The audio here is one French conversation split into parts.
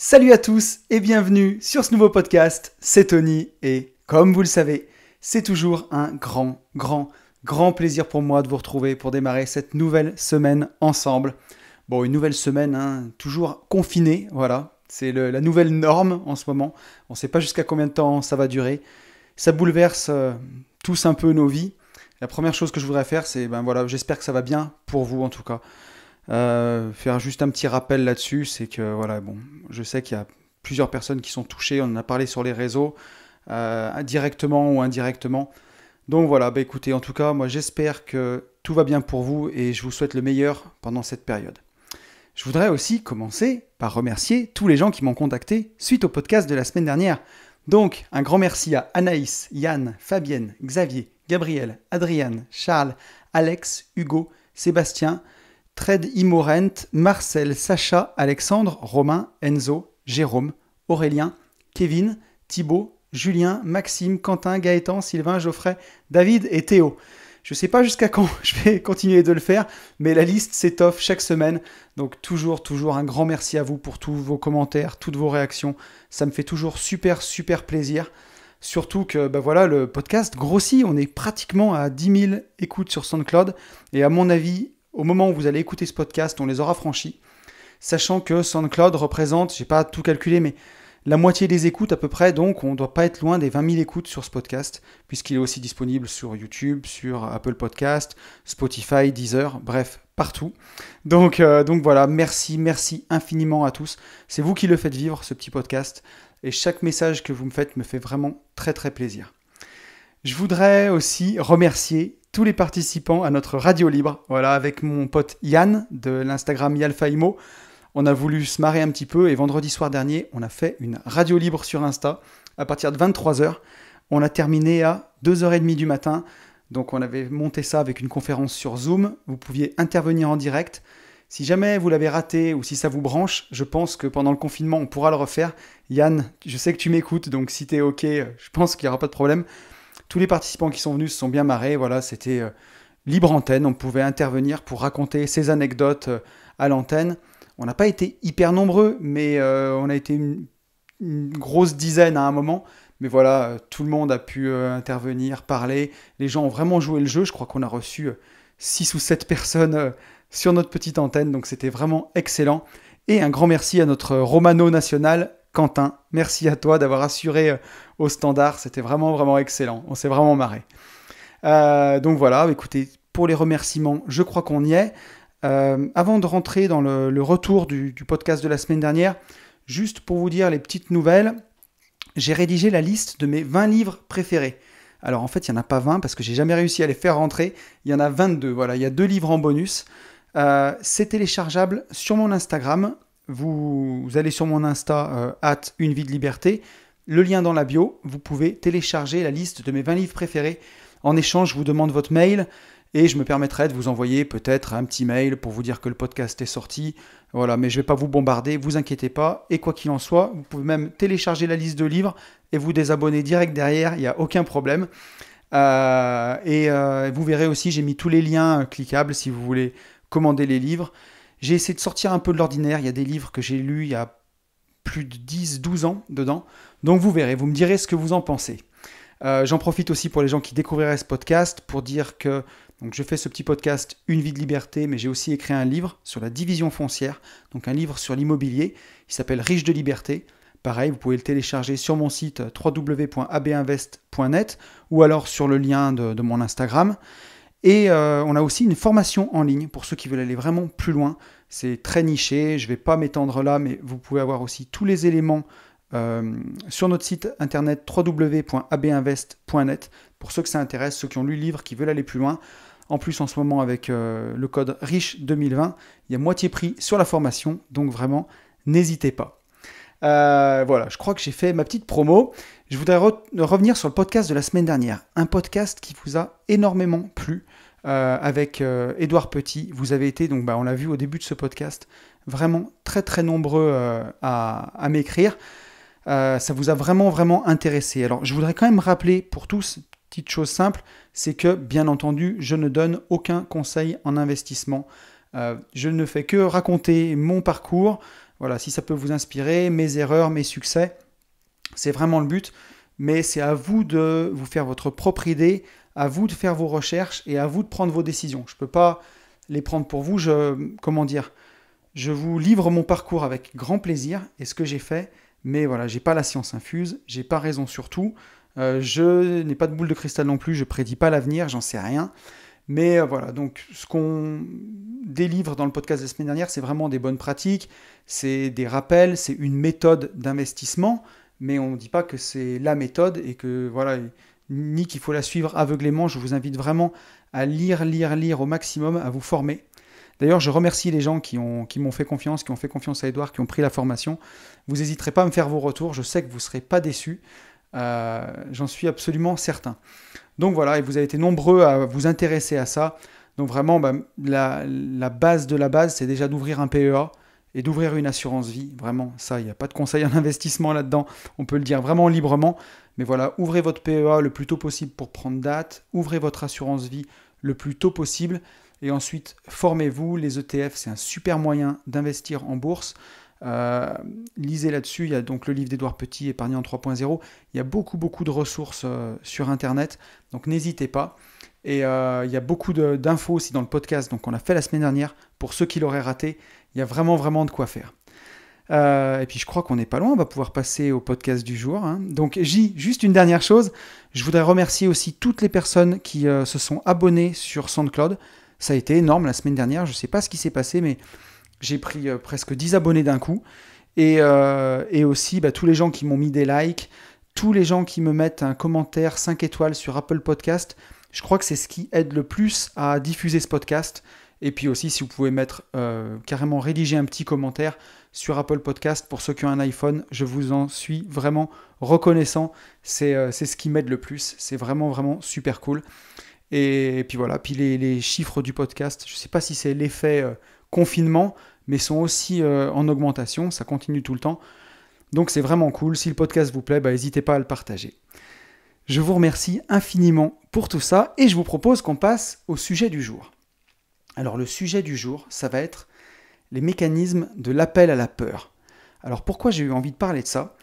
Salut à tous et bienvenue sur ce nouveau podcast, c'est Tony et comme vous le savez, c'est toujours un grand plaisir pour moi de vous retrouver pour démarrer cette nouvelle semaine ensemble. Bon, une nouvelle semaine, toujours confinée, voilà, c'est la nouvelle norme en ce moment. On ne sait pas jusqu'à combien de temps ça va durer. Ça bouleverse tous un peu nos vies. La première chose que je voudrais faire, c'est, j'espère que ça va bien pour vous en tout cas. Faire juste un petit rappel là-dessus, c'est que je sais qu'il y a plusieurs personnes qui sont touchées, on en a parlé sur les réseaux, directement ou indirectement. Donc voilà, écoutez, en tout cas, moi j'espère que tout va bien pour vous et je vous souhaite le meilleur pendant cette période. Je voudrais aussi commencer par remercier tous les gens qui m'ont contacté suite au podcast de la semaine dernière. Donc, un grand merci à Anaïs, Yann, Fabienne, Xavier, Gabriel, Adriane, Charles, Alex, Hugo, Sébastien, Tred Imorent, Marcel, Sacha, Alexandre, Romain, Enzo, Jérôme, Aurélien, Kevin, Thibaut, Julien, Maxime, Quentin, Gaëtan, Sylvain, Geoffrey, David et Théo. Je ne sais pas jusqu'à quand je vais continuer de le faire, mais la liste s'étoffe chaque semaine. Donc toujours un grand merci à vous pour tous vos commentaires, toutes vos réactions. Ça me fait toujours super plaisir. Surtout que le podcast grossit, on est pratiquement à 10 000 écoutes sur SoundCloud. Et à mon avis, au moment où vous allez écouter ce podcast, on les aura franchis. Sachant que SoundCloud représente, je n'ai pas tout calculé, mais la moitié des écoutes à peu près, donc on ne doit pas être loin des 20 000 écoutes sur ce podcast, puisqu'il est aussi disponible sur YouTube, sur Apple Podcast, Spotify, Deezer, bref, partout. Donc voilà, merci infiniment à tous. C'est vous qui le faites vivre, ce petit podcast, et chaque message que vous me faites me fait vraiment très plaisir. Je voudrais aussi remercier tous les participants à notre radio libre, avec mon pote Yann de l'Instagram YalfaImo. On a voulu se marrer un petit peu et vendredi soir dernier, on a fait une radio libre sur Insta à partir de 23h. On a terminé à 2h30 du matin. Donc on avait monté ça avec une conférence sur Zoom. Vous pouviez intervenir en direct. Si jamais vous l'avez raté ou si ça vous branche, je pense que pendant le confinement, on pourra le refaire. Yann, je sais que tu m'écoutes, donc si t'es OK, je pense qu'il n'y aura pas de problème. Tous les participants qui sont venus se sont bien marrés. Voilà, c'était libre antenne. On pouvait intervenir pour raconter ses anecdotes à l'antenne. On n'a pas été hyper nombreux, mais on a été une grosse dizaine à un moment. Mais voilà, tout le monde a pu intervenir, parler. Les gens ont vraiment joué le jeu. Je crois qu'on a reçu 6 ou 7 personnes sur notre petite antenne. Donc c'était vraiment excellent. Et un grand merci à notre Romano national, Quentin. Merci à toi d'avoir assuré au standard. C'était vraiment excellent. On s'est vraiment marré. Donc voilà, écoutez, pour les remerciements, je crois qu'on y est. Avant de rentrer dans le retour du podcast de la semaine dernière, juste pour vous dire les petites nouvelles, j'ai rédigé la liste de mes 20 livres préférés. Alors en fait, il n'y en a pas 20 parce que j'ai jamais réussi à les faire rentrer. Il y en a 22. Voilà, il y a 2 livres en bonus. C'est téléchargeable sur mon Instagram. Vous allez sur mon Insta, @une vie de liberté. Le lien dans la bio. Vous pouvez télécharger la liste de mes 20 livres préférés. En échange, je vous demande votre mail. Et je me permettrai de vous envoyer peut-être un petit mail pour vous dire que le podcast est sorti. Voilà, mais je ne vais pas vous bombarder, vous inquiétez pas. Et quoi qu'il en soit, vous pouvez même télécharger la liste de livres et vous désabonner direct derrière, il n'y a aucun problème. Vous verrez aussi, j'ai mis tous les liens cliquables si vous voulez commander les livres. J'ai essayé de sortir un peu de l'ordinaire. Il y a des livres que j'ai lus il y a plus de 10-12 ans dedans. Donc vous verrez, vous me direz ce que vous en pensez. J'en profite aussi pour les gens qui découvriraient ce podcast pour dire que donc je fais ce petit podcast Une vie de liberté, mais j'ai aussi écrit un livre sur la division foncière, donc un livre sur l'immobilier. Il s'appelle Riche de liberté. Pareil, vous pouvez le télécharger sur mon site www.abinvest.net ou alors sur le lien de mon Instagram. Et on a aussi une formation en ligne pour ceux qui veulent aller vraiment plus loin. C'est très niché, je ne vais pas m'étendre là, mais vous pouvez avoir aussi tous les éléments sur notre site internet www.abinvest.net pour ceux que ça intéresse, ceux qui ont lu le livre, qui veulent aller plus loin. En plus, en ce moment, avec le code RICHE 2020, il y a moitié prix sur la formation, donc vraiment, n'hésitez pas. Voilà, je crois que j'ai fait ma petite promo. Je voudrais revenir sur le podcast de la semaine dernière. Un podcast qui vous a énormément plu avec Édouard Petit. Vous avez été, donc on l'a vu au début de ce podcast, vraiment très nombreux à m'écrire. Ça vous a vraiment intéressé. Alors, je voudrais quand même rappeler pour tous, petite chose simple, c'est que, bien entendu, je ne donne aucun conseil en investissement. Je ne fais que raconter mon parcours. Voilà, si ça peut vous inspirer, mes erreurs, mes succès, c'est vraiment le but. Mais c'est à vous de vous faire votre propre idée, à vous de faire vos recherches et à vous de prendre vos décisions. Je ne peux pas les prendre pour vous. Je vous livre mon parcours avec grand plaisir et ce que j'ai fait. Mais voilà, j'ai pas la science infuse, j'ai pas raison sur tout. Je n'ai pas de boule de cristal non plus, je prédis pas l'avenir, j'en sais rien. Mais voilà, donc ce qu'on délivre dans le podcast de la semaine dernière, c'est vraiment des bonnes pratiques, c'est des rappels, c'est une méthode d'investissement, mais on ne dit pas que c'est la méthode et que voilà, ni qu'il faut la suivre aveuglément. Je vous invite vraiment à lire au maximum, à vous former. D'ailleurs, je remercie les gens qui m'ont fait confiance, qui ont fait confiance à Edouard, qui ont pris la formation. Vous n'hésiterez pas à me faire vos retours, je sais que vous ne serez pas déçus, j'en suis absolument certain. Donc voilà, et vous avez été nombreux à vous intéresser à ça. Donc vraiment, la base de la base, c'est déjà d'ouvrir un PEA et d'ouvrir une assurance vie. Vraiment, ça, il n'y a pas de conseil en investissement là-dedans, on peut le dire vraiment librement. Mais voilà, ouvrez votre PEA le plus tôt possible pour prendre date, ouvrez votre assurance vie le plus tôt possible, et ensuite formez-vous. Les ETF, c'est un super moyen d'investir en bourse. Lisez là-dessus, il y a donc le livre d'Edouard Petit, Épargnant 3.0, il y a beaucoup de ressources sur Internet, donc n'hésitez pas. Et il y a beaucoup d'infos aussi dans le podcast, donc on l'a fait la semaine dernière, pour ceux qui l'auraient raté, il y a vraiment de quoi faire. Et puis je crois qu'on n'est pas loin, on va pouvoir passer au podcast du jour. Hein. Donc juste une dernière chose, je voudrais remercier aussi toutes les personnes qui se sont abonnées sur SoundCloud. Ça a été énorme la semaine dernière, je ne sais pas ce qui s'est passé, mais j'ai pris presque 10 abonnés d'un coup. Et aussi tous les gens qui m'ont mis des likes, tous les gens qui me mettent un commentaire 5 étoiles sur Apple Podcast. Je crois que c'est ce qui aide le plus à diffuser ce podcast. Et puis aussi, si vous pouvez mettre carrément rédiger un petit commentaire sur Apple Podcast pour ceux qui ont un iPhone, je vous en suis vraiment reconnaissant. C'est ce qui m'aide le plus. C'est vraiment super cool. Et puis voilà, puis les chiffres du podcast, je ne sais pas si c'est l'effet confinement, mais sont aussi en augmentation, ça continue tout le temps. Donc c'est vraiment cool. Si le podcast vous plaît, n'hésitez pas à le partager. Je vous remercie infiniment pour tout ça et je vous propose qu'on passe au sujet du jour. Alors le sujet du jour, ça va être les mécanismes de l'appel à la peur. Alors pourquoi j'ai eu envie de parler de ça ?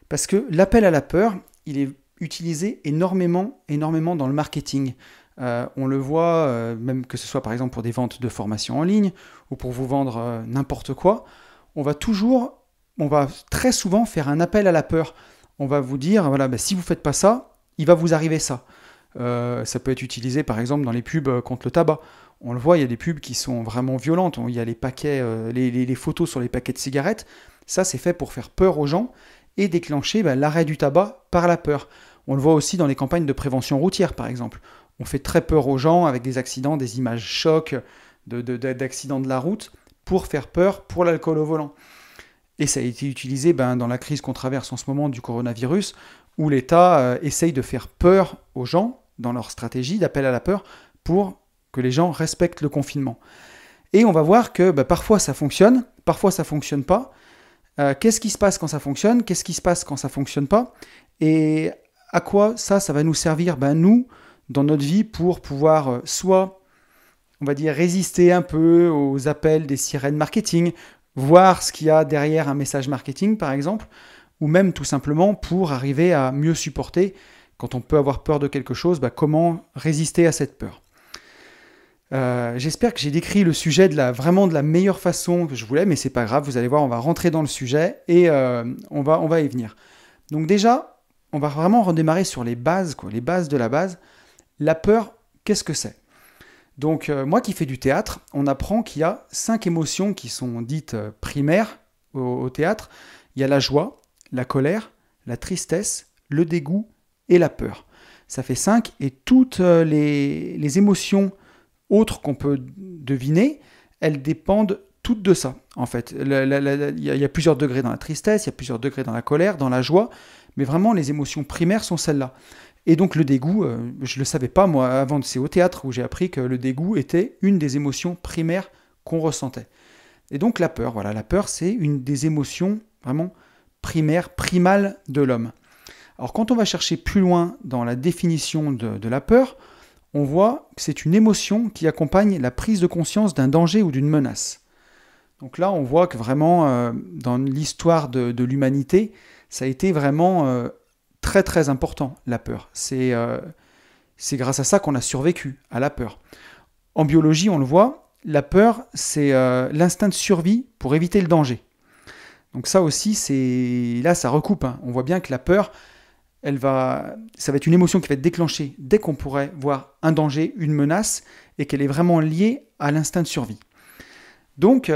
Parce que l'appel à la peur, il est utilisé énormément dans le marketing. On le voit, même que ce soit par exemple pour des ventes de formation en ligne ou pour vous vendre n'importe quoi, on va très souvent faire un appel à la peur. On va vous dire, voilà, si vous ne faites pas ça, il va vous arriver ça. Ça peut être utilisé par exemple dans les pubs contre le tabac. On le voit, il y a des pubs qui sont vraiment violentes. Il y a les paquets, les photos sur les paquets de cigarettes. Ça, c'est fait pour faire peur aux gens et déclencher l'arrêt du tabac par la peur. On le voit aussi dans les campagnes de prévention routière, par exemple. On fait très peur aux gens avec des accidents, des images chocs d'accidents de la route pour faire peur pour l'alcool au volant. Et ça a été utilisé dans la crise qu'on traverse en ce moment du coronavirus, où l'État essaye de faire peur aux gens dans leur stratégie d'appel à la peur pour que les gens respectent le confinement. Et on va voir que parfois ça fonctionne, parfois ça ne fonctionne pas. Qu'est-ce qui se passe quand ça fonctionne ? Qu'est-ce qui se passe quand ça ne fonctionne pas ? Et à quoi ça va nous servir, nous, dans notre vie, pour pouvoir soit, on va dire, résister un peu aux appels des sirènes marketing, voir ce qu'il y a derrière un message marketing, par exemple, ou même tout simplement pour arriver à mieux supporter, quand on peut avoir peur de quelque chose, comment résister à cette peur. J'espère que j'ai décrit le sujet vraiment de la meilleure façon que je voulais, mais c'est pas grave, vous allez voir, on va rentrer dans le sujet et on va y venir. Donc déjà, on va vraiment redémarrer sur les bases, les bases de la base. La peur, qu'est-ce que c'est ? Donc moi qui fais du théâtre, on apprend qu'il y a 5 émotions qui sont dites primaires au théâtre. Il y a la joie, la colère, la tristesse, le dégoût et la peur. Ça fait 5 et toutes les émotions autres qu'on peut deviner, elles dépendent toutes de ça, en fait. Il y a plusieurs degrés dans la tristesse, il y a plusieurs degrés dans la colère, dans la joie, mais vraiment les émotions primaires sont celles-là. Et donc le dégoût, je ne le savais pas moi avant, c'est au théâtre où j'ai appris que le dégoût était une des émotions primaires qu'on ressentait. Et donc la peur, voilà, la peur c'est une des émotions vraiment primaires, primales de l'homme. Alors quand on va chercher plus loin dans la définition de la peur, on voit que c'est une émotion qui accompagne la prise de conscience d'un danger ou d'une menace. Donc là, on voit que vraiment, dans l'histoire de l'humanité, ça a été vraiment très très important, la peur. C'est grâce à ça qu'on a survécu, à la peur. En biologie, on le voit, la peur, c'est l'instinct de survie pour éviter le danger. Donc ça aussi, là, ça recoupe, hein. On voit bien que la peur, ça va être une émotion qui va être déclenchée dès qu'on pourrait voir un danger, une menace, et qu'elle est vraiment liée à l'instinct de survie. Donc,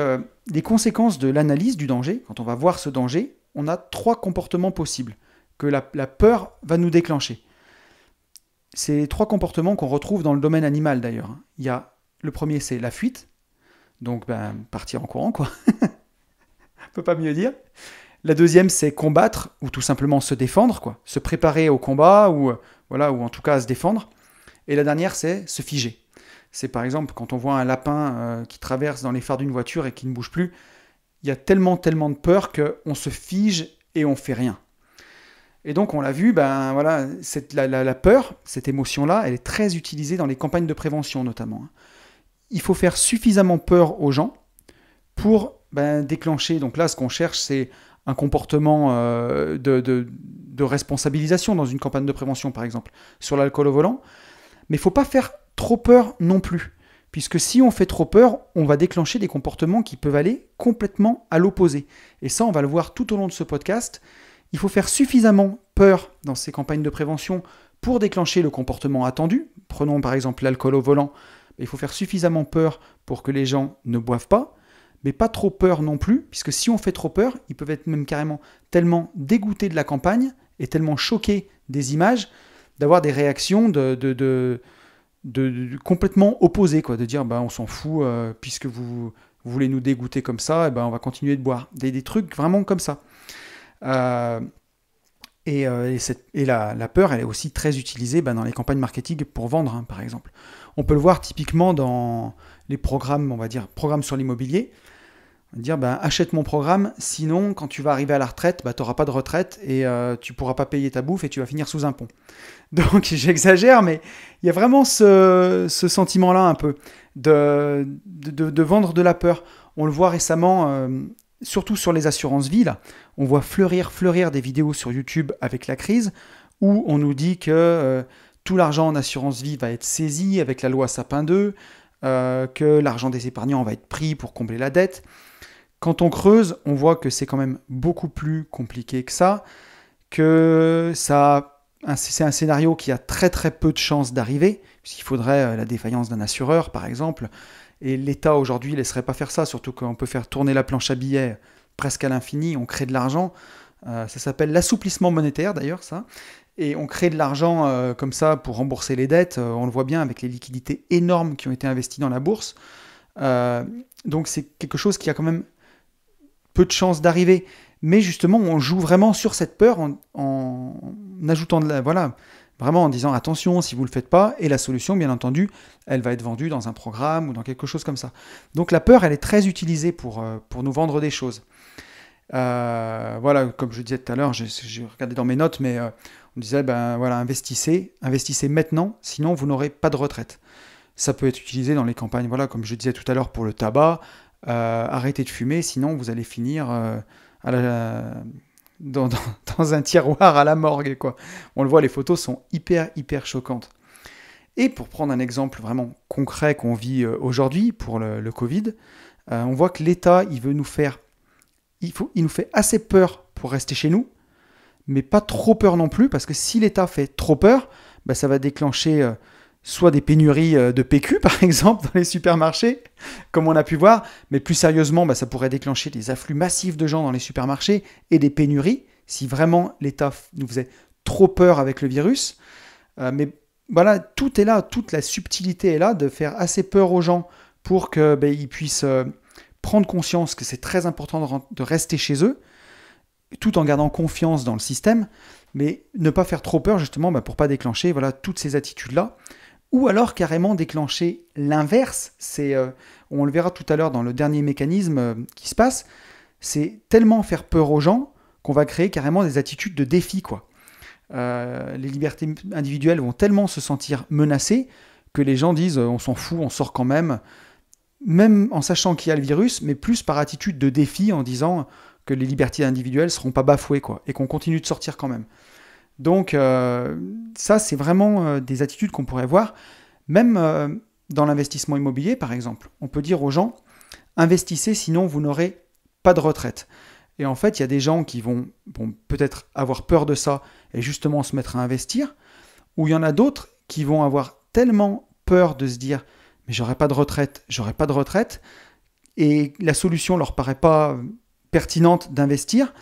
les conséquences de l'analyse du danger, quand on va voir ce danger, on a 3 comportements possibles que la peur va nous déclencher. C'est 3 comportements qu'on retrouve dans le domaine animal d'ailleurs. Le premier, c'est la fuite, donc partir en courant, quoi. On peut pas mieux dire. La deuxième, c'est combattre, ou tout simplement se défendre, quoi. Se préparer au combat, ou en tout cas à se défendre. Et la dernière, c'est se figer. C'est par exemple quand on voit un lapin qui traverse dans les phares d'une voiture et qui ne bouge plus, il y a tellement de peur qu'on se fige et on fait rien. Et donc on l'a vu, la peur, cette émotion-là, elle est très utilisée dans les campagnes de prévention notamment. Il faut faire suffisamment peur aux gens pour déclencher. Donc là, ce qu'on cherche, c'est un comportement de responsabilisation dans une campagne de prévention, par exemple, sur l'alcool au volant. Mais il ne faut pas faire trop peur non plus, puisque si on fait trop peur, on va déclencher des comportements qui peuvent aller complètement à l'opposé. Et ça, on va le voir tout au long de ce podcast. Il faut faire suffisamment peur dans ces campagnes de prévention pour déclencher le comportement attendu. Prenons par exemple l'alcool au volant. Il faut faire suffisamment peur pour que les gens ne boivent pas, mais pas trop peur non plus, puisque si on fait trop peur, ils peuvent être même carrément tellement dégoûtés de la campagne et tellement choqués des images d'avoir des réactions de complètement opposées, quoi, de dire on s'en fout, puisque vous voulez nous dégoûter comme ça, on va continuer de boire. Des trucs vraiment comme ça. La peur, elle est aussi très utilisée dans les campagnes marketing pour vendre, hein, par exemple. On peut le voir typiquement dans les programmes, on va dire, programmes sur l'immobilier. On va dire, achète mon programme, sinon, quand tu vas arriver à la retraite, tu n'auras pas de retraite et tu ne pourras pas payer ta bouffe et tu vas finir sous un pont. Donc, j'exagère, mais il y a vraiment ce sentiment-là un peu de vendre de la peur. On le voit récemment, surtout sur les assurances vie, là. On voit fleurir des vidéos sur YouTube avec la crise où on nous dit que tout l'argent en assurance vie va être saisi avec la loi Sapin 2, que l'argent des épargnants va être pris pour combler la dette. Quand on creuse, on voit que c'est quand même beaucoup plus compliqué que ça, que c'est un scénario qui a très très peu de chances d'arriver, puisqu'il faudrait la défaillance d'un assureur par exemple, et l'État aujourd'hui ne laisserait pas faire ça, surtout qu'on peut faire tourner la planche à billets presque à l'infini, on crée de l'argent, ça s'appelle l'assouplissement monétaire d'ailleurs ça, et on crée de l'argent comme ça pour rembourser les dettes, on le voit bien avec les liquidités énormes qui ont été investies dans la bourse, donc c'est quelque chose qui a quand même peu de chances d'arriver, mais justement on joue vraiment sur cette peur en ajoutant vraiment en disant attention si vous ne le faites pas, et la solution bien entendu elle va être vendue dans un programme ou dans quelque chose comme ça. Donc la peur elle est très utilisée pour nous vendre des choses. Comme je disais tout à l'heure, j'ai regardé dans mes notes, mais on disait investissez maintenant, sinon vous n'aurez pas de retraite. Ça peut être utilisé dans les campagnes, comme je disais tout à l'heure pour le tabac, arrêtez de fumer, sinon vous allez finir dans un tiroir à la morgue, quoi. On le voit, les photos sont hyper choquantes. Et pour prendre un exemple vraiment concret qu'on vit aujourd'hui pour le Covid, on voit que l'État, il nous fait assez peur pour rester chez nous, mais pas trop peur non plus, parce que si l'État fait trop peur, ça va déclencher soit des pénuries de PQ, par exemple, dans les supermarchés, comme on a pu voir, mais plus sérieusement, ça pourrait déclencher des afflux massifs de gens dans les supermarchés et des pénuries, si vraiment l'État nous faisait trop peur avec le virus. Mais voilà, tout est là, toute la subtilité est là, de faire assez peur aux gens pour qu'ils puissent prendre conscience que c'est très important de rester chez eux, tout en gardant confiance dans le système, mais ne pas faire trop peur justement pour ne pas déclencher toutes ces attitudes-là. Ou alors carrément déclencher l'inverse, on le verra tout à l'heure dans le dernier mécanisme qui se passe, c'est tellement faire peur aux gens qu'on va créer carrément des attitudes de défi, quoi. Les libertés individuelles vont tellement se sentir menacées que les gens disent on s'en fout, on sort quand même. même en sachant qu'il y a le virus, mais plus par attitude de défi en disant que les libertés individuelles ne seront pas bafouées, quoi, et qu'on continue de sortir quand même. Donc ça, c'est vraiment des attitudes qu'on pourrait voir, même dans l'investissement immobilier, par exemple. On peut dire aux gens, investissez, sinon vous n'aurez pas de retraite. Et en fait, il y a des gens qui vont peut-être avoir peur de ça et justement se mettre à investir, ou il y en a d'autres qui vont avoir tellement peur de se dire « mais j'aurai pas de retraite », et la solution leur paraît pas pertinente d'investir,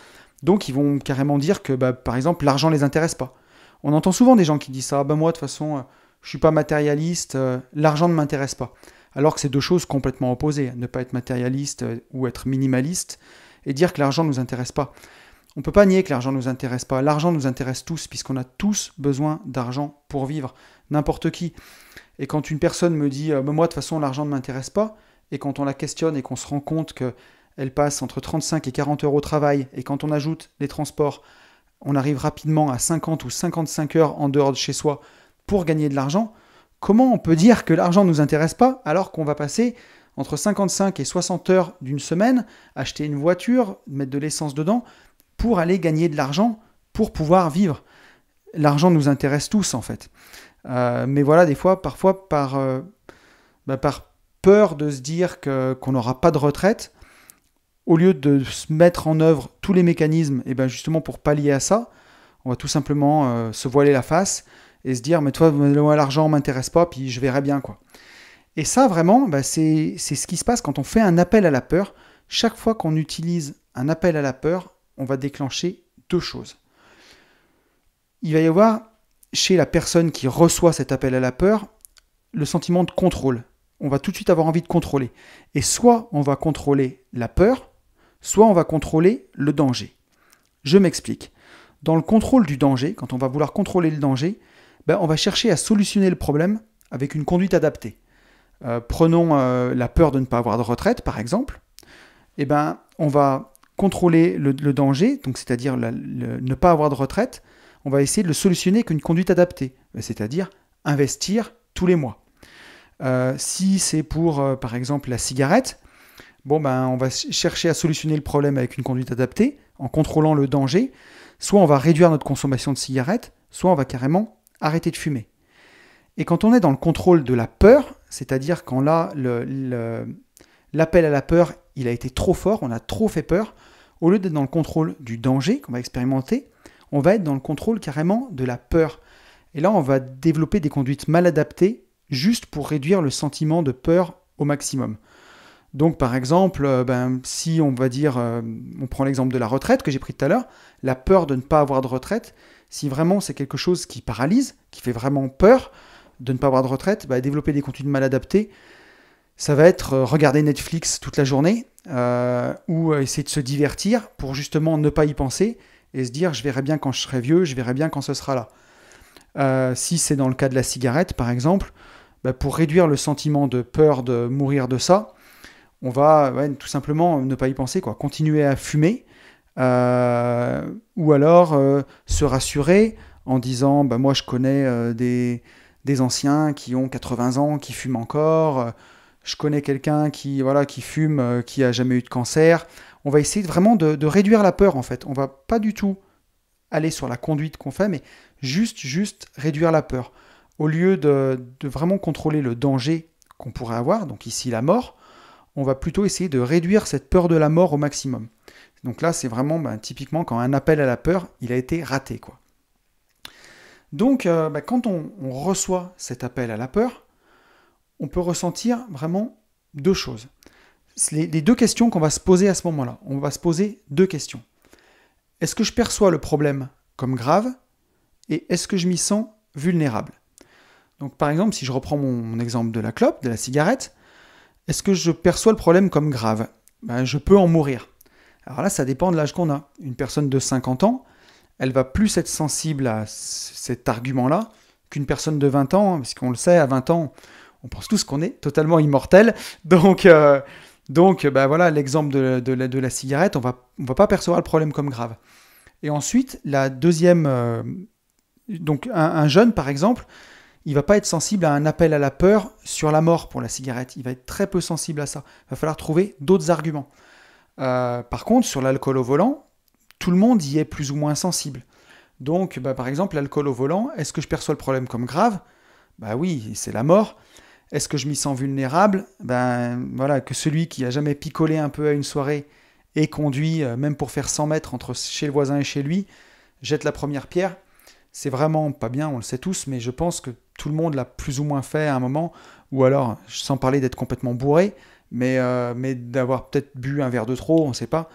donc ils vont carrément dire que, par exemple, l'argent ne les intéresse pas. On entend souvent des gens qui disent ça, moi de toute façon, je ne suis pas matérialiste, l'argent ne m'intéresse pas. Alors que c'est deux choses complètement opposées, ne pas être matérialiste ou être minimaliste, et dire que l'argent ne nous intéresse pas. On ne peut pas nier que l'argent ne nous intéresse pas. L'argent nous intéresse tous, puisqu'on a tous besoin d'argent pour vivre, n'importe qui. Et quand une personne me dit « moi de toute façon l'argent ne m'intéresse pas », et quand on la questionne et qu'on se rend compte qu'elle passe entre 35 et 40 heures au travail, et quand on ajoute les transports, on arrive rapidement à 50 ou 55 heures en dehors de chez soi pour gagner de l'argent, comment on peut dire que l'argent ne nous intéresse pas alors qu'on va passer entre 55 et 60 heures d'une semaine, acheter une voiture, mettre de l'essence dedans, pour aller gagner de l'argent, pour pouvoir vivre. L'argent nous intéresse tous, en fait. Mais voilà, des fois, parfois, par peur de se dire qu'on n'aura pas de retraite, au lieu de se mettre en œuvre tous les mécanismes, et bien justement pour pallier à ça, on va tout simplement se voiler la face et se dire « mais toi, l'argent ne m'intéresse pas, puis je verrai bien, quoi ». Et ça, vraiment, c'est ce qui se passe quand on fait un appel à la peur. Chaque fois qu'on utilise un appel à la peur, on va déclencher deux choses. Il va y avoir, chez la personne qui reçoit cet appel à la peur, le sentiment de contrôle. On va tout de suite avoir envie de contrôler. Et soit on va contrôler la peur, soit on va contrôler le danger. Je m'explique. Dans le contrôle du danger, quand on va vouloir contrôler le danger, on va chercher à solutionner le problème avec une conduite adaptée. Prenons la peur de ne pas avoir de retraite, par exemple. On va contrôler le danger, donc c'est-à-dire ne pas avoir de retraite. On va essayer de le solutionner avec une conduite adaptée, c'est-à-dire investir tous les mois. Si c'est pour, par exemple, la cigarette, on va chercher à solutionner le problème avec une conduite adaptée, en contrôlant le danger. Soit on va réduire notre consommation de cigarettes, soit on va carrément arrêter de fumer. Et quand on est dans le contrôle de la peur, c'est-à-dire quand là, l'appel à la peur, il a été trop fort, on a trop fait peur, au lieu d'être dans le contrôle du danger qu'on va expérimenter, on va être dans le contrôle carrément de la peur. Et là, on va développer des conduites mal adaptées juste pour réduire le sentiment de peur au maximum. Donc par exemple, si on va dire, on prend l'exemple de la retraite que j'ai pris tout à l'heure, la peur de ne pas avoir de retraite, si vraiment c'est quelque chose qui paralyse, qui fait vraiment peur de ne pas avoir de retraite, développer des contenus mal adaptés, ça va être regarder Netflix toute la journée ou essayer de se divertir pour justement ne pas y penser et se dire je verrai bien quand je serai vieux, je verrai bien quand ce sera là. Si c'est dans le cas de la cigarette par exemple, pour réduire le sentiment de peur de mourir de ça, on va tout simplement ne pas y penser, continuer à fumer ou alors se rassurer en disant moi je connais des anciens qui ont 80 ans, qui fument encore, je connais quelqu'un qui fume, qui a jamais eu de cancer. On va essayer vraiment de réduire la peur en fait. On va pas du tout aller sur la conduite qu'on fait, mais juste réduire la peur. Au lieu de vraiment contrôler le danger qu'on pourrait avoir, donc ici la mort, on va plutôt essayer de réduire cette peur de la mort au maximum. Donc là, c'est vraiment typiquement quand un appel à la peur, il a été raté, quoi. Donc, quand on reçoit cet appel à la peur, on peut ressentir vraiment deux choses. Les deux questions qu'on va se poser à ce moment-là. On va se poser deux questions. Est-ce que je perçois le problème comme grave et est-ce que je m'y sens vulnérable ? Donc, par exemple, si je reprends mon exemple de la clope, de la cigarette, est-ce que je perçois le problème comme grave ? Je peux en mourir. Alors là, ça dépend de l'âge qu'on a. Une personne de 50 ans, elle va plus être sensible à cet argument-là qu'une personne de 20 ans, parce qu'on le sait, à 20 ans, on pense tous qu'on est totalement immortel. Donc l'exemple de la cigarette, on va pas percevoir le problème comme grave. Et ensuite, la deuxième... donc un jeune, par exemple, il ne va pas être sensible à un appel à la peur sur la mort pour la cigarette. Il va être très peu sensible à ça. Il va falloir trouver d'autres arguments. Par contre, sur l'alcool au volant, tout le monde y est plus ou moins sensible. Donc, par exemple, l'alcool au volant, est-ce que je perçois le problème comme grave? Oui, c'est la mort. Est-ce que je m'y sens vulnérable? Voilà, que celui qui a jamais picolé un peu à une soirée et conduit, même pour faire 100 mètres entre chez le voisin et chez lui, jette la première pierre. C'est vraiment pas bien, on le sait tous, mais je pense que tout le monde l'a plus ou moins fait à un moment, ou alors, sans parler d'être complètement bourré, mais d'avoir peut-être bu un verre de trop, on ne sait pas.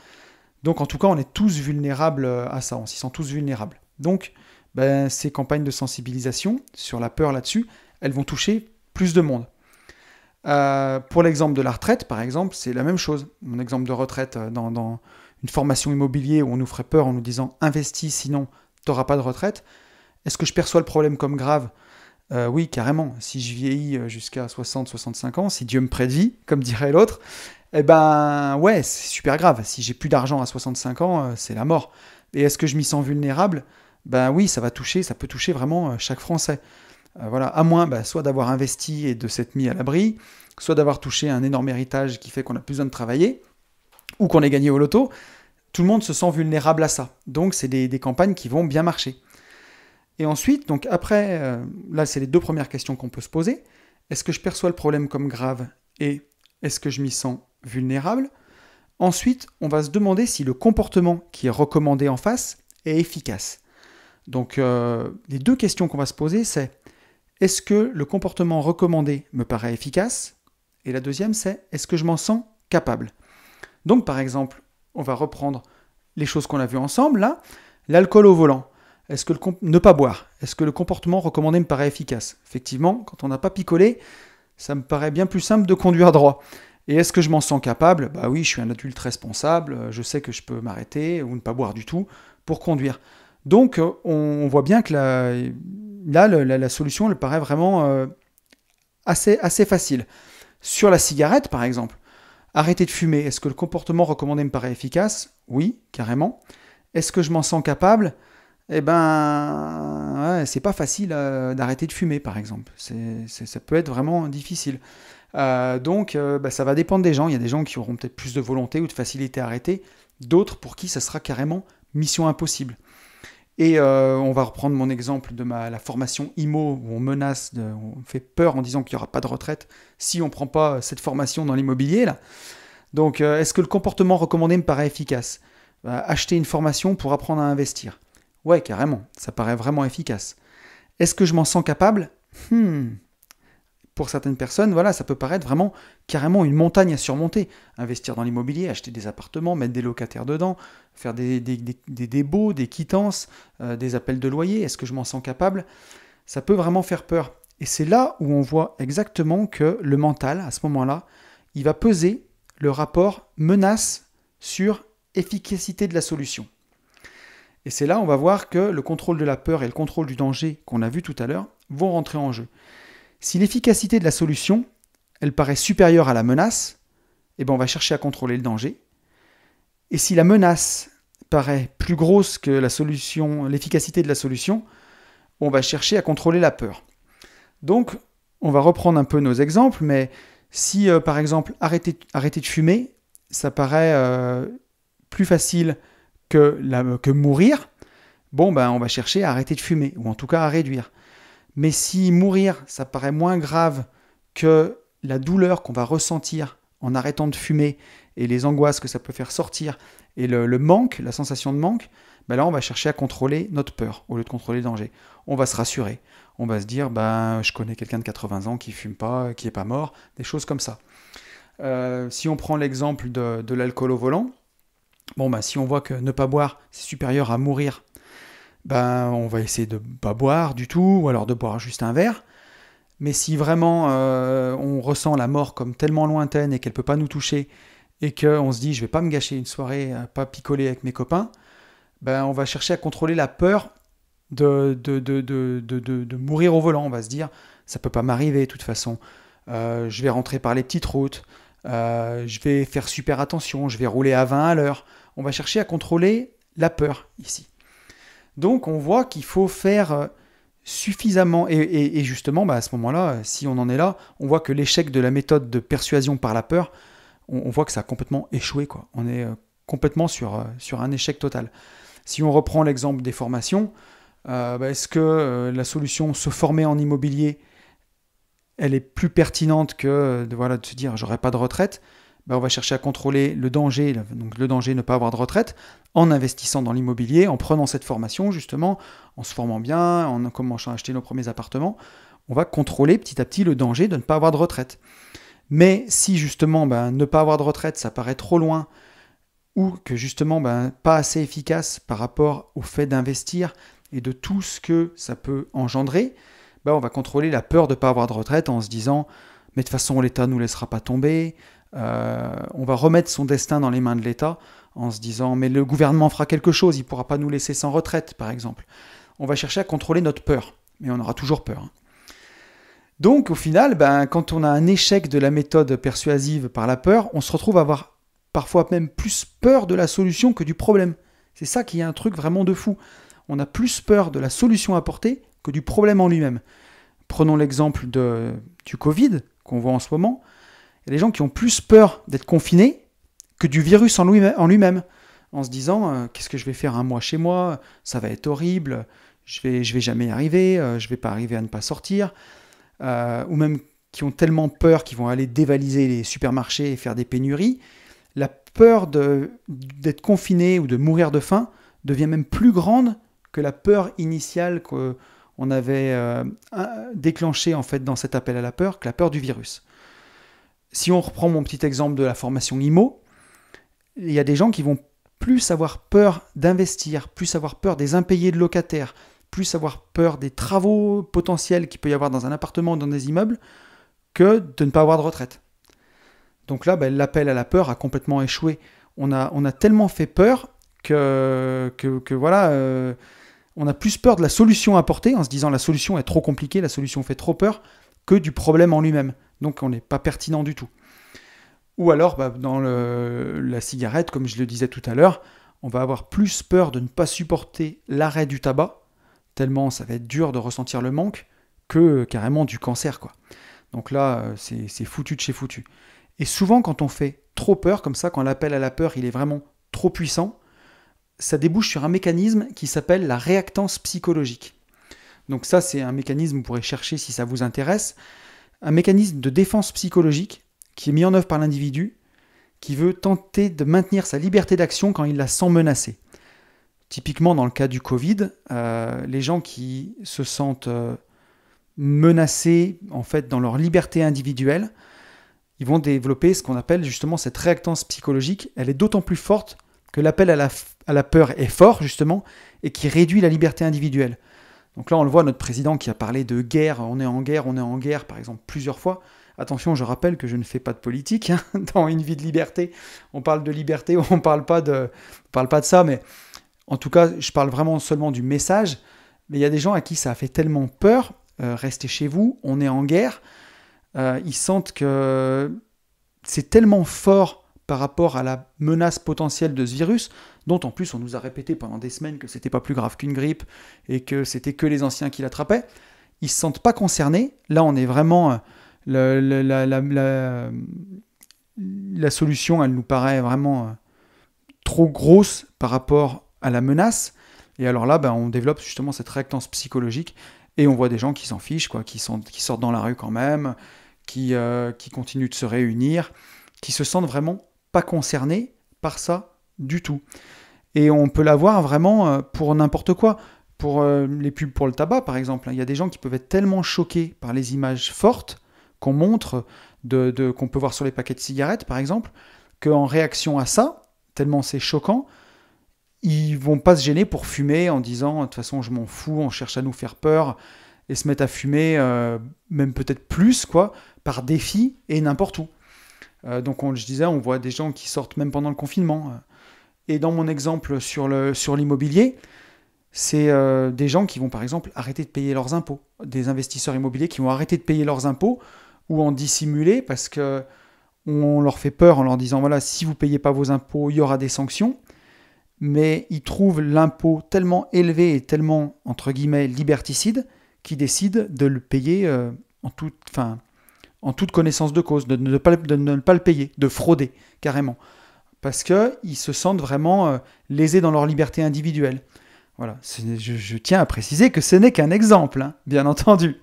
Donc en tout cas, on est tous vulnérables à ça, on s'y sent tous vulnérables. Donc, ces campagnes de sensibilisation sur la peur là-dessus, elles vont toucher plus de monde. Pour l'exemple de la retraite, par exemple, c'est la même chose. Mon exemple de retraite dans une formation immobilière où on nous ferait peur en nous disant « investis, sinon tu n'auras pas de retraite ». Est-ce que je perçois le problème comme grave? Oui, carrément. Si je vieillis jusqu'à 60-65 ans, si Dieu me prête vie, comme dirait l'autre, ouais, c'est super grave. Si j'ai plus d'argent à 65 ans, c'est la mort. Et est-ce que je m'y sens vulnérable? Oui, ça peut toucher vraiment chaque Français. Voilà, à moins soit d'avoir investi et de s'être mis à l'abri, soit d'avoir touché un énorme héritage qui fait qu'on n'a plus besoin de travailler, ou qu'on ait gagné au loto. Tout le monde se sent vulnérable à ça. Donc, c'est des campagnes qui vont bien marcher. Et ensuite, donc après, là, c'est les deux premières questions qu'on peut se poser. Est-ce que je perçois le problème comme grave et est-ce que je m'y sens vulnérable? Ensuite, on va se demander si le comportement qui est recommandé en face est efficace. Donc, les deux questions qu'on va se poser, c'est est-ce que le comportement recommandé me paraît efficace? Et la deuxième, c'est est-ce que je m'en sens capable? Donc, par exemple, on va reprendre les choses qu'on a vues ensemble, là. L'alcool au volant. Est-ce que ne pas boire? Est-ce que le comportement recommandé me paraît efficace? Effectivement, quand on n'a pas picolé, ça me paraît bien plus simple de conduire droit. Et est-ce que je m'en sens capable? Oui, je suis un adulte responsable, je sais que je peux m'arrêter ou ne pas boire du tout pour conduire. Donc, on voit bien que la solution, elle paraît vraiment assez facile. Sur la cigarette, par exemple, arrêter de fumer, est-ce que le comportement recommandé me paraît efficace? Oui, carrément. Est-ce que je m'en sens capable? Ouais, c'est pas facile d'arrêter de fumer, par exemple. Ça peut être vraiment difficile. Donc, ça va dépendre des gens. Il y a des gens qui auront peut-être plus de volonté ou de facilité à arrêter. D'autres pour qui ça sera carrément mission impossible. Et on va reprendre mon exemple de la formation IMO, où on menace, on fait peur en disant qu'il n'y aura pas de retraite si on ne prend pas cette formation dans l'immobilier, là. Donc, est-ce que le comportement recommandé me paraît efficace? Acheter une formation pour apprendre à investir. Ouais, carrément, ça paraît vraiment efficace. Est-ce que je m'en sens capable? Pour certaines personnes, voilà, ça peut paraître vraiment carrément une montagne à surmonter. Investir dans l'immobilier, acheter des appartements, mettre des locataires dedans, faire des débaux, des quittances, des appels de loyer. Est-ce que je m'en sens capable? Ça peut vraiment faire peur. Et c'est là où on voit exactement que le mental, à ce moment-là, il va peser le rapport menace sur efficacité de la solution. Et c'est là où on va voir que le contrôle de la peur et le contrôle du danger qu'on a vu tout à l'heure vont rentrer en jeu. Si l'efficacité de la solution, elle paraît supérieure à la menace, on va chercher à contrôler le danger. Et si la menace paraît plus grosse que l'efficacité de la solution, on va chercher à contrôler la peur. Donc, on va reprendre un peu nos exemples, mais si, par exemple, arrêter de fumer, ça paraît plus facile que mourir, on va chercher à arrêter de fumer, ou en tout cas à réduire. Mais si mourir, ça paraît moins grave que la douleur qu'on va ressentir en arrêtant de fumer et les angoisses que ça peut faire sortir et le manque, la sensation de manque, là on va chercher à contrôler notre peur au lieu de contrôler le danger. On va se rassurer. On va se dire, je connais quelqu'un de 80 ans qui fume pas, qui n'est pas mort, des choses comme ça. Si on prend l'exemple de l'alcool au volant, si on voit que ne pas boire, c'est supérieur à mourir, on va essayer de ne pas boire du tout, ou alors de boire juste un verre. Mais si vraiment on ressent la mort comme tellement lointaine et qu'elle ne peut pas nous toucher, et qu'on se dit je ne vais pas me gâcher une soirée, pas picoler avec mes copains, on va chercher à contrôler la peur de mourir au volant. On va se dire ça ne peut pas m'arriver de toute façon, je vais rentrer par les petites routes, je vais faire super attention, je vais rouler à 20 à l'heure. On va chercher à contrôler la peur ici. Donc on voit qu'il faut faire suffisamment, et justement, à ce moment-là, si on en est là, on voit que l'échec de la méthode de persuasion par la peur, on voit que ça a complètement échoué, quoi. On est complètement sur un échec total. Si on reprend l'exemple des formations, est-ce que la solution se former en immobilier, elle est plus pertinente que de se dire j'aurai pas de retraite? On va chercher à contrôler le danger, donc le danger de ne pas avoir de retraite, en investissant dans l'immobilier, en prenant cette formation justement, en se formant bien, en commençant à acheter nos premiers appartements. On va contrôler petit à petit le danger de ne pas avoir de retraite. Mais si justement ne pas avoir de retraite, ça paraît trop loin, ou que justement pas assez efficace par rapport au fait d'investir et de tout ce que ça peut engendrer, on va contrôler la peur de ne pas avoir de retraite en se disant « mais de toute façon l'État ne nous laissera pas tomber », on va remettre son destin dans les mains de l'État en se disant « mais le gouvernement fera quelque chose, il ne pourra pas nous laisser sans retraite » par exemple. On va chercher à contrôler notre peur, mais on aura toujours peur. Donc au final, quand on a un échec de la méthode persuasive par la peur, on se retrouve à avoir parfois même plus peur de la solution que du problème. C'est ça qui est un truc vraiment de fou. On a plus peur de la solution apportée que du problème en lui-même. Prenons l'exemple du Covid qu'on voit en ce moment. Il y a des gens qui ont plus peur d'être confinés que du virus en lui-même, en se disant qu'est-ce que je vais faire un mois chez moi, ça va être horrible, je vais jamais y arriver, je vais pas arriver à ne pas sortir, ou même qui ont tellement peur qu'ils vont aller dévaliser les supermarchés et faire des pénuries. La peur d'être confiné ou de mourir de faim devient même plus grande que la peur initiale qu'on avait déclenchée en fait dans cet appel à la peur, que la peur du virus. Si on reprend mon petit exemple de la formation IMO, il y a des gens qui vont plus avoir peur d'investir, plus avoir peur des impayés de locataires, plus avoir peur des travaux potentiels qu'il peut y avoir dans un appartement ou dans des immeubles, que de ne pas avoir de retraite. Donc là, l'appel à la peur a complètement échoué. On a tellement fait peur que on a plus peur de la solution apportée en se disant la solution est trop compliquée, la solution fait trop peur, que du problème en lui-même. Donc on n'est pas pertinent du tout. Ou alors, dans la cigarette, comme je le disais tout à l'heure, on va avoir plus peur de ne pas supporter l'arrêt du tabac, tellement ça va être dur de ressentir le manque, que carrément du cancer, quoi. Donc là, c'est foutu de chez foutu. Et souvent, quand on fait trop peur, comme ça, quand l'appel à la peur, il est vraiment trop puissant, ça débouche sur un mécanisme qui s'appelle la réactance psychologique. Donc ça, c'est un mécanisme, vous pourrez chercher si ça vous intéresse, un mécanisme de défense psychologique qui est mis en œuvre par l'individu, qui veut tenter de maintenir sa liberté d'action quand il la sent menacée. Typiquement, dans le cas du Covid, les gens qui se sentent menacés en fait, dans leur liberté individuelle, ils vont développer ce qu'on appelle justement cette réactance psychologique. Elle est d'autant plus forte que l'appel à la peur est fort, justement, et qui réduit la liberté individuelle. Donc là, on le voit, notre président qui a parlé de guerre, on est en guerre, par exemple, plusieurs fois. Attention, je rappelle que je ne fais pas de politique, hein, dans Une vie de liberté. On parle de liberté, on ne parle pas de ça, mais en tout cas, je parle vraiment seulement du message. Mais il y a des gens à qui ça a fait tellement peur, restez chez vous, on est en guerre, ils sentent que c'est tellement fort par rapport à la menace potentielle de ce virus, dont en plus on nous a répété pendant des semaines que c'était pas plus grave qu'une grippe et que c'était que les anciens qui l'attrapaient, ils se sentent pas concernés. Là, on est vraiment la solution, elle nous paraît vraiment trop grosse par rapport à la menace. Et alors là, on développe justement cette réactance psychologique et on voit des gens qui s'en fichent, quoi, qui sortent dans la rue quand même, qui continuent de se réunir, qui se sentent vraiment pas concernés par ça du tout. Et on peut l'avoir vraiment pour n'importe quoi. Pour les pubs pour le tabac, par exemple, il y a des gens qui peuvent être tellement choqués par les images fortes qu'on montre, qu'on peut voir sur les paquets de cigarettes, par exemple, qu'en réaction à ça, tellement c'est choquant, ils vont pas se gêner pour fumer en disant « de toute façon, je m'en fous, on cherche à nous faire peur », et se mettre à fumer, même peut-être plus, quoi, par défi et n'importe où. Donc, je disais, on voit des gens qui sortent même pendant le confinement. Et dans mon exemple sur l'immobilier, c'est des gens qui vont, par exemple, arrêter de payer leurs impôts. Des investisseurs immobiliers qui vont arrêter de payer leurs impôts ou en dissimuler parce qu'on leur fait peur en leur disant, voilà, si vous ne payez pas vos impôts, il y aura des sanctions. Mais ils trouvent l'impôt tellement élevé et tellement, entre guillemets, liberticide qui décident de le payer en toute connaissance de cause, de ne pas le payer, de frauder carrément. Parce qu'ils se sentent vraiment lésés dans leur liberté individuelle. Voilà, je tiens à préciser que ce n'est qu'un exemple, hein, bien entendu.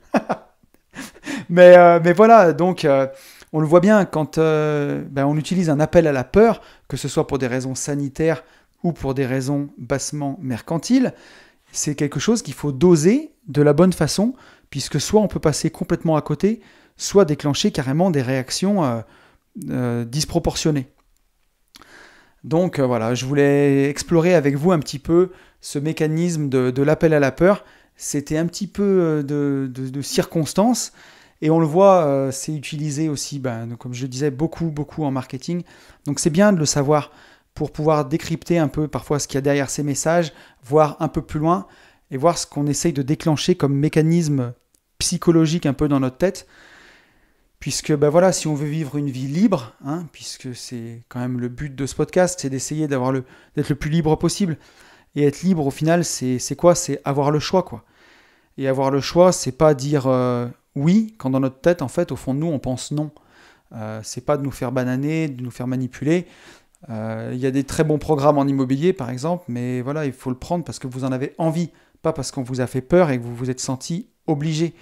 mais voilà, donc on le voit bien quand on utilise un appel à la peur, que ce soit pour des raisons sanitaires ou pour des raisons bassement mercantiles, c'est quelque chose qu'il faut doser de la bonne façon, puisque soit on peut passer complètement à côté, soit déclencher carrément des réactions disproportionnées. Donc voilà, je voulais explorer avec vous un petit peu ce mécanisme de l'appel à la peur. C'était un petit peu de circonstances, et on le voit, c'est utilisé aussi, comme je le disais, beaucoup en marketing. Donc c'est bien de le savoir pour pouvoir décrypter un peu parfois ce qu'il y a derrière ces messages, voir un peu plus loin, et voir ce qu'on essaye de déclencher comme mécanisme psychologique un peu dans notre tête. Puisque voilà, si on veut vivre une vie libre, hein, puisque c'est quand même le but de ce podcast, c'est d'essayer d'être le plus libre possible. Et être libre au final, c'est quoi ? C'est avoir le choix, quoi. Et avoir le choix, c'est pas dire oui, quand dans notre tête, en fait, au fond de nous, on pense non. C'est pas de nous faire bananer, de nous faire manipuler. Il y a des très bons programmes en immobilier, par exemple, mais voilà, il faut le prendre parce que vous en avez envie, pas parce qu'on vous a fait peur et que vous vous êtes senti obligé.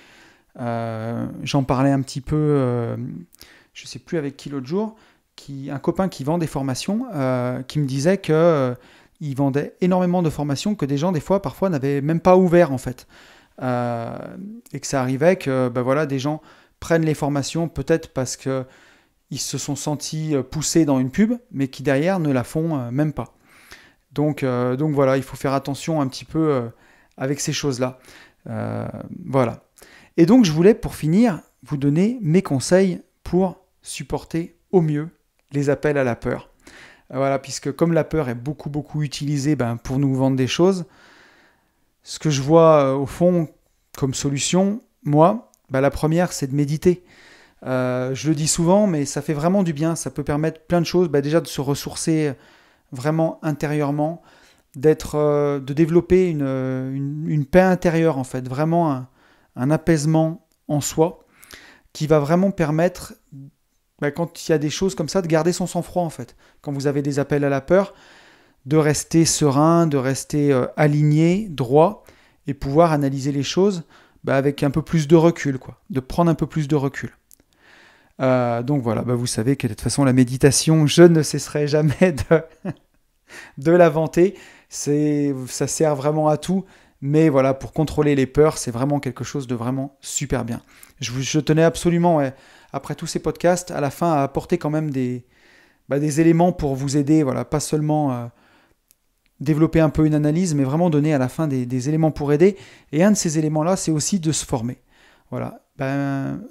J'en parlais un petit peu, je ne sais plus avec qui l'autre jour, un copain qui vend des formations, qui me disait qu'il vendait énormément de formations que des gens, des fois, parfois, n'avaient même pas ouvert, en fait. Et que ça arrivait que des gens prennent les formations peut-être parce qu'ils se sont sentis poussés dans une pub, mais qui derrière ne la font même pas. Donc voilà, il faut faire attention un petit peu avec ces choses-là. Voilà. Et donc, je voulais, pour finir, vous donner mes conseils pour supporter au mieux les appels à la peur. Voilà, puisque comme la peur est beaucoup utilisée pour nous vendre des choses, ce que je vois au fond comme solution, moi, la première, c'est de méditer. Je le dis souvent, mais ça fait vraiment du bien. Ça peut permettre plein de choses. Déjà, de se ressourcer vraiment intérieurement, de développer une paix intérieure, en fait. Vraiment un apaisement en soi qui va vraiment permettre, quand il y a des choses comme ça, de garder son sang-froid en fait. Quand vous avez des appels à la peur, de rester serein, de rester aligné, droit, et pouvoir analyser les choses avec un peu plus de recul, quoi, de prendre un peu plus de recul. Donc voilà, vous savez que de toute façon la méditation, je ne cesserai jamais de la vanter. Ça sert vraiment à tout. Mais voilà, pour contrôler les peurs, c'est vraiment quelque chose de vraiment super bien. Je tenais absolument, après tous ces podcasts, à la fin, à apporter quand même des éléments pour vous aider. Voilà, pas seulement développer un peu une analyse, mais vraiment donner à la fin des éléments pour aider. Et un de ces éléments-là, c'est aussi de se former. Voilà,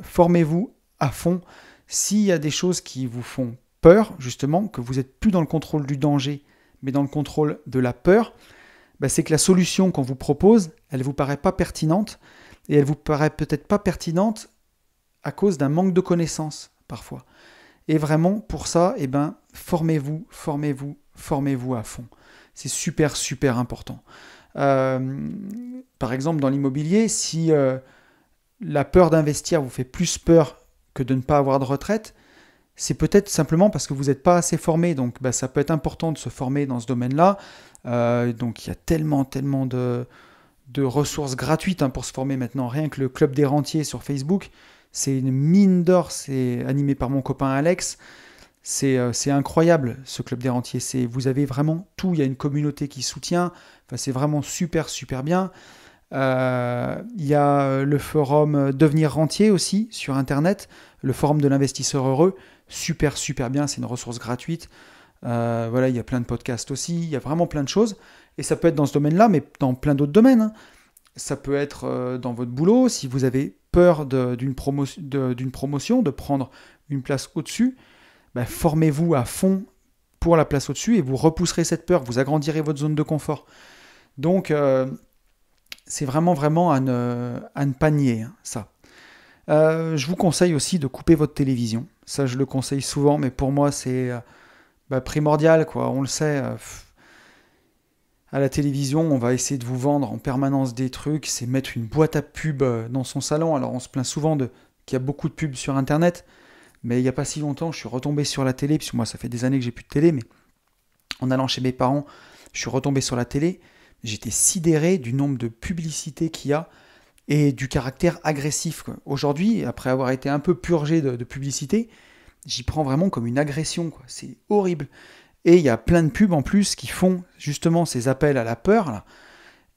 formez-vous à fond. S'il y a des choses qui vous font peur, justement, que vous n'êtes plus dans le contrôle du danger, mais dans le contrôle de la peur, c'est que la solution qu'on vous propose, elle ne vous paraît pas pertinente, et elle vous paraît peut-être pas pertinente à cause d'un manque de connaissances, parfois. Et vraiment, pour ça, formez-vous à fond. C'est super important. Par exemple, dans l'immobilier, si la peur d'investir vous fait plus peur que de ne pas avoir de retraite, c'est peut-être simplement parce que vous n'êtes pas assez formé. Donc ça peut être important de se former dans ce domaine-là. Donc il y a tellement de ressources gratuites pour se former maintenant. Rien que le Club des Rentiers sur Facebook, c'est une mine d'or. C'est animé par mon copain Alex. C'est incroyable ce Club des Rentiers. Vous avez vraiment tout. Il y a une communauté qui soutient. C'est vraiment super bien. Il y a le forum Devenir Rentier aussi sur Internet. Le forum de l'investisseur heureux. Super bien. C'est une ressource gratuite. Il y a plein de podcasts aussi, il y a vraiment plein de choses, et ça peut être dans ce domaine-là, mais dans plein d'autres domaines, hein. Ça peut être dans votre boulot, si vous avez peur d'une promotion, de prendre une place au-dessus, formez-vous à fond pour la place au-dessus, et vous repousserez cette peur, vous agrandirez votre zone de confort. Donc, c'est vraiment à ne pas nier, hein, ça. Je vous conseille aussi de couper votre télévision, ça je le conseille souvent, mais pour moi c'est... primordial, quoi. On le sait. À la télévision, on va essayer de vous vendre en permanence des trucs, c'est mettre une boîte à pub dans son salon. Alors on se plaint souvent qu'il y a beaucoup de pubs sur Internet, mais il n'y a pas si longtemps, je suis retombé sur la télé, puisque moi ça fait des années que j'ai plus de télé, mais en allant chez mes parents, je suis retombé sur la télé. J'étais sidéré du nombre de publicités qu'il y a et du caractère agressif, quoi. Aujourd'hui, après avoir été un peu purgé de publicité, j'y prends vraiment comme une agression, quoi. C'est horrible. Et il y a plein de pubs en plus qui font justement ces appels à la peur, là.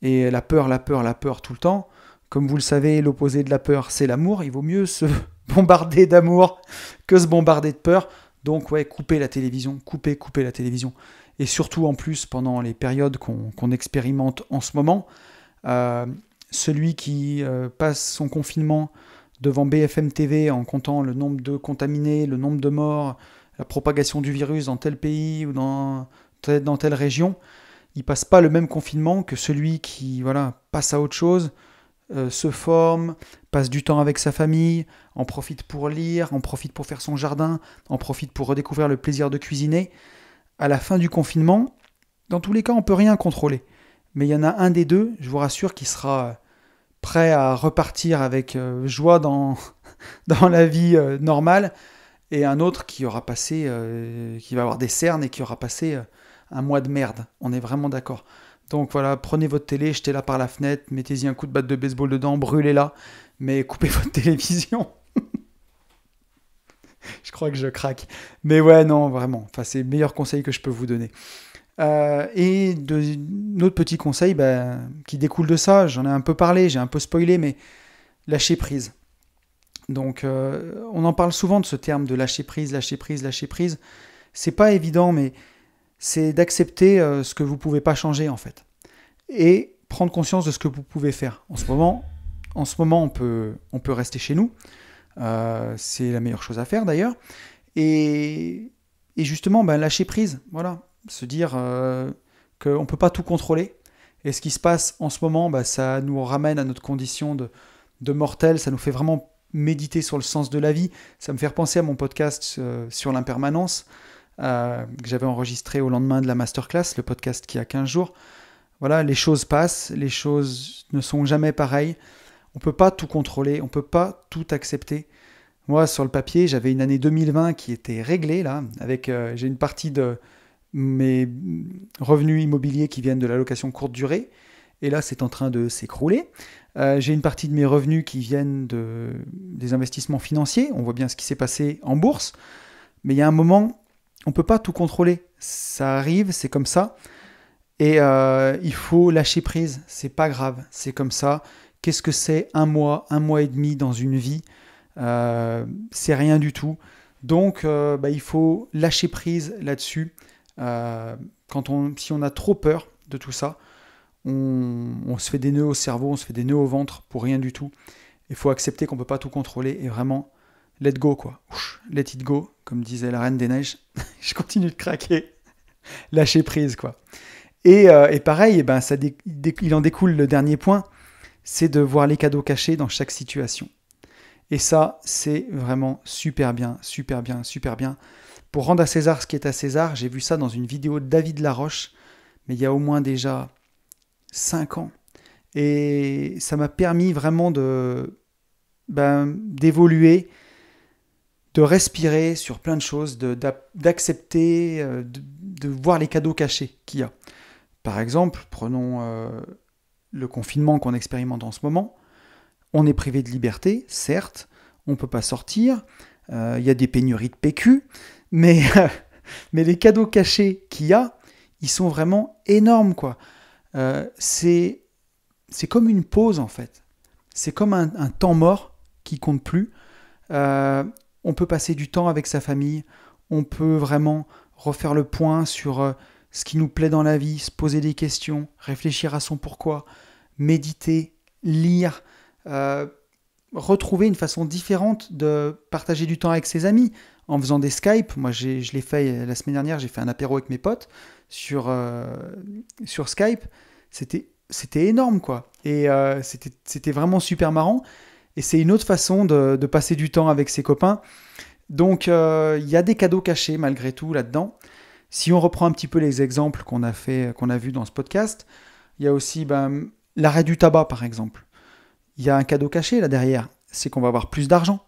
Et la peur, la peur, la peur tout le temps. Comme vous le savez, l'opposé de la peur, c'est l'amour. Il vaut mieux se bombarder d'amour que se bombarder de peur. Donc ouais, coupez la télévision, coupez la télévision. Et surtout en plus, pendant les périodes qu'on expérimente en ce moment, celui qui passe son confinement devant BFM TV en comptant le nombre de contaminés, le nombre de morts, la propagation du virus dans tel pays ou dans telle région, il passe pas le même confinement que celui qui passe à autre chose, se forme, passe du temps avec sa famille, en profite pour lire, en profite pour faire son jardin, en profite pour redécouvrir le plaisir de cuisiner. À la fin du confinement, dans tous les cas, on ne peut rien contrôler. Mais il y en a un des deux, je vous rassure, qui sera prêt à repartir avec joie dans la vie normale, et un autre qui aura passé, qui va avoir des cernes et qui aura passé un mois de merde. On est vraiment d'accord. Donc voilà, prenez votre télé, jetez-la par la fenêtre, mettez-y un coup de batte de baseball dedans, brûlez-la, mais coupez votre télévision. Je crois que je craque. Mais ouais, non, vraiment. Enfin, c'est le meilleur conseil que je peux vous donner. Et notre petit conseil qui découle de ça, j'en ai un peu parlé, j'ai un peu spoilé, mais lâcher prise. Donc, on en parle souvent de ce terme de lâcher prise, lâcher prise, lâcher prise. C'est pas évident, mais c'est d'accepter ce que vous pouvez pas changer, en fait. Et prendre conscience de ce que vous pouvez faire. En ce moment, on peut rester chez nous. C'est la meilleure chose à faire, d'ailleurs. Et justement, lâcher prise, voilà. Se dire qu'on ne peut pas tout contrôler. Et ce qui se passe en ce moment, ça nous ramène à notre condition de mortel. Ça nous fait vraiment méditer sur le sens de la vie. Ça me fait repenser à mon podcast sur l'impermanence que j'avais enregistré au lendemain de la masterclass, le podcast qui a 15 jours. Voilà, les choses passent, les choses ne sont jamais pareilles. On ne peut pas tout contrôler, on ne peut pas tout accepter. Moi, sur le papier, j'avais une année 2020 qui était réglée, là, avec j'ai une partie de mes revenus immobiliers qui viennent de la location courte durée, et là c'est en train de s'écrouler. J'ai une partie de mes revenus qui viennent des investissements financiers, on voit bien ce qui s'est passé en bourse, mais il y a un moment, on ne peut pas tout contrôler, ça arrive, c'est comme ça, et il faut lâcher prise, c'est pas grave, c'est comme ça. Qu'est-ce que c'est un mois et demi dans une vie? C'est rien du tout, donc il faut lâcher prise là-dessus. Si on a trop peur de tout ça, on se fait des nœuds au cerveau, on se fait des nœuds au ventre pour rien du tout. Il faut accepter qu'on ne peut pas tout contrôler et vraiment let go, quoi. Let it go, comme disait la Reine des Neiges. Je continue de craquer. Lâcher prise, quoi. Et pareil, il en découle le dernier point, c'est de voir les cadeaux cachés dans chaque situation. Et ça, c'est vraiment super bien, super bien, super bien. Pour rendre à César ce qui est à César, j'ai vu ça dans une vidéo de David Laroche, mais il y a au moins déjà 5 ans. Et ça m'a permis vraiment d'évoluer, de respirer sur plein de choses, d'accepter, de voir les cadeaux cachés qu'il y a. Par exemple, prenons le confinement qu'on expérimente en ce moment. On est privé de liberté, certes, on ne peut pas sortir, il y a des pénuries de PQ, mais les cadeaux cachés qu'il y a, ils sont vraiment énormes, quoi. C'est comme une pause, en fait. C'est comme un temps mort qui compte plus. On peut passer du temps avec sa famille, on peut vraiment refaire le point sur ce qui nous plaît dans la vie, se poser des questions, réfléchir à son pourquoi, méditer, lire, retrouver une façon différente de partager du temps avec ses amis en faisant des Skype. Moi, je l'ai fait la semaine dernière, j'ai fait un apéro avec mes potes sur Skype. C'était énorme, quoi. Et c'était vraiment super marrant. Et c'est une autre façon de passer du temps avec ses copains. Donc, il y a des cadeaux cachés malgré tout là-dedans. Si on reprend un petit peu les exemples qu'on a vus dans ce podcast, il y a aussi l'arrêt du tabac, par exemple. Il y a un cadeau caché là derrière, c'est qu'on va avoir plus d'argent.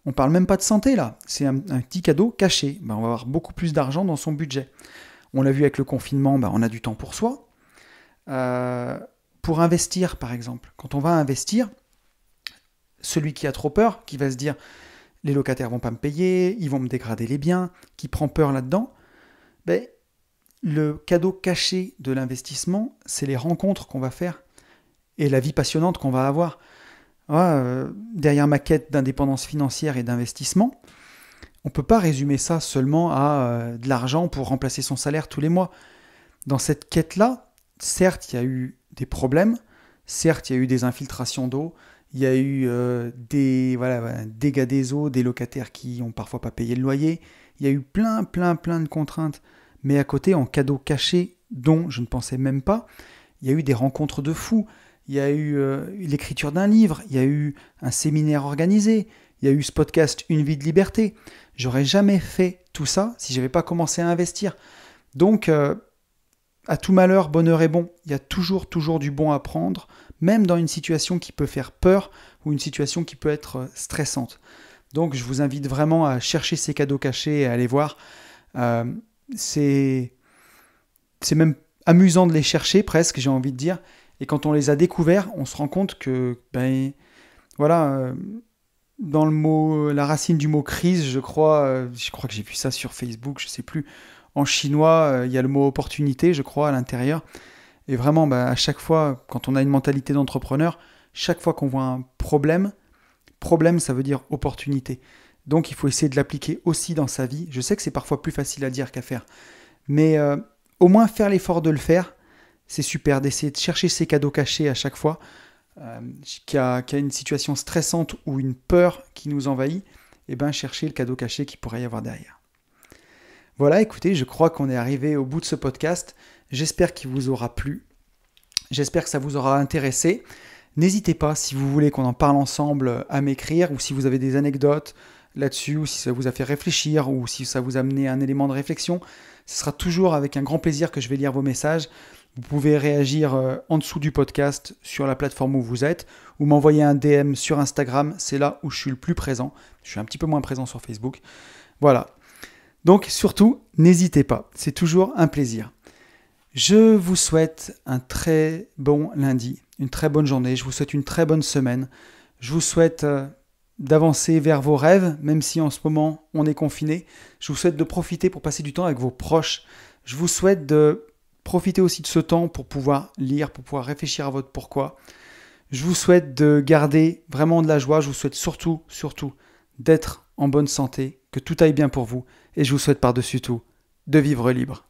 On ne parle même pas de santé là, c'est un petit cadeau caché. On va avoir beaucoup plus d'argent dans son budget. On l'a vu avec le confinement, on a du temps pour soi. Pour investir, par exemple, quand on va investir, celui qui a trop peur, qui va se dire les locataires vont pas me payer, ils vont me dégrader les biens, qui prend peur là-dedans, le cadeau caché de l'investissement, c'est les rencontres qu'on va faire et la vie passionnante qu'on va avoir. Derrière ma quête d'indépendance financière et d'investissement, on ne peut pas résumer ça seulement à de l'argent pour remplacer son salaire tous les mois. Dans cette quête-là, certes, il y a eu des problèmes, certes, il y a eu des infiltrations d'eau, il y a eu des dégâts des eaux, des locataires qui n'ont parfois pas payé le loyer, il y a eu plein de contraintes. Mais à côté, en cadeau caché, dont je ne pensais même pas, il y a eu des rencontres de fous, il y a eu l'écriture d'un livre, il y a eu un séminaire organisé, il y a eu ce podcast Une vie de liberté. J'aurais jamais fait tout ça si je n'avais pas commencé à investir. Donc, à tout malheur, bonheur est bon. Il y a toujours du bon à prendre, même dans une situation qui peut faire peur ou une situation qui peut être stressante. Donc, je vous invite vraiment à chercher ces cadeaux cachés et à aller voir. C'est même amusant de les chercher presque, j'ai envie de dire. Et quand on les a découverts, on se rend compte que, dans le mot, la racine du mot crise, je crois que j'ai vu ça sur Facebook, je sais plus. En chinois, il y a le mot opportunité, je crois, à l'intérieur. Et vraiment, à chaque fois, quand on a une mentalité d'entrepreneur, chaque fois qu'on voit un problème, ça veut dire opportunité. Donc, il faut essayer de l'appliquer aussi dans sa vie. Je sais que c'est parfois plus facile à dire qu'à faire. Mais au moins, faire l'effort de le faire, c'est super, d'essayer de chercher ces cadeaux cachés à chaque fois. Qu'il y a une situation stressante ou une peur qui nous envahit, chercher le cadeau caché qu'il pourrait y avoir derrière. Voilà, écoutez, je crois qu'on est arrivé au bout de ce podcast. J'espère qu'il vous aura plu. J'espère que ça vous aura intéressé. N'hésitez pas, si vous voulez qu'on en parle ensemble, à m'écrire, ou si vous avez des anecdotes là-dessus, ou si ça vous a fait réfléchir, ou si ça vous a amené un élément de réflexion. Ce sera toujours avec un grand plaisir que je vais lire vos messages. Vous pouvez réagir en dessous du podcast sur la plateforme où vous êtes, ou m'envoyer un DM sur Instagram, c'est là où je suis le plus présent. Je suis un petit peu moins présent sur Facebook. Voilà. Donc surtout, n'hésitez pas, c'est toujours un plaisir. Je vous souhaite un très bon lundi, une très bonne journée, je vous souhaite une très bonne semaine. Je vous souhaite d'avancer vers vos rêves, même si en ce moment on est confiné. Je vous souhaite de profiter pour passer du temps avec vos proches. Je vous souhaite de profiter aussi de ce temps pour pouvoir lire, pour pouvoir réfléchir à votre pourquoi. Je vous souhaite de garder vraiment de la joie. Je vous souhaite surtout d'être en bonne santé, que tout aille bien pour vous. Et je vous souhaite par-dessus tout de vivre libre.